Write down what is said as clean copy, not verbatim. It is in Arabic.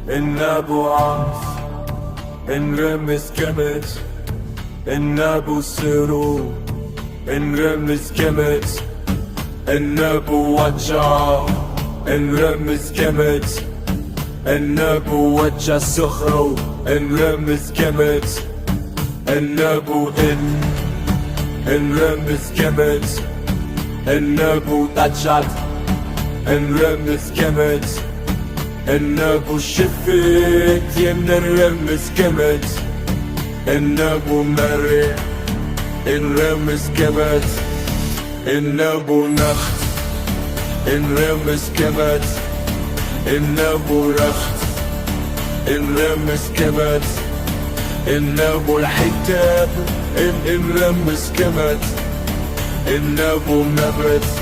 إن أبو عاص إن رمز كمت إن أبو سرور إن رمز كمت إن أبو وجع إن رمز كمت إن أبو وجع سخرو إن رمز كمت إن أبو إن رمز كمت إن أبو تجد إن رمز كمت إن أبو شفت يمن الرمز كمت إن أبو مري إن رمز كمت إن أبو نخت إن رمز كمت إن أبو رخت إن رمز كمت إن أبو الحتاب إن رمز كمت إن أبو نبت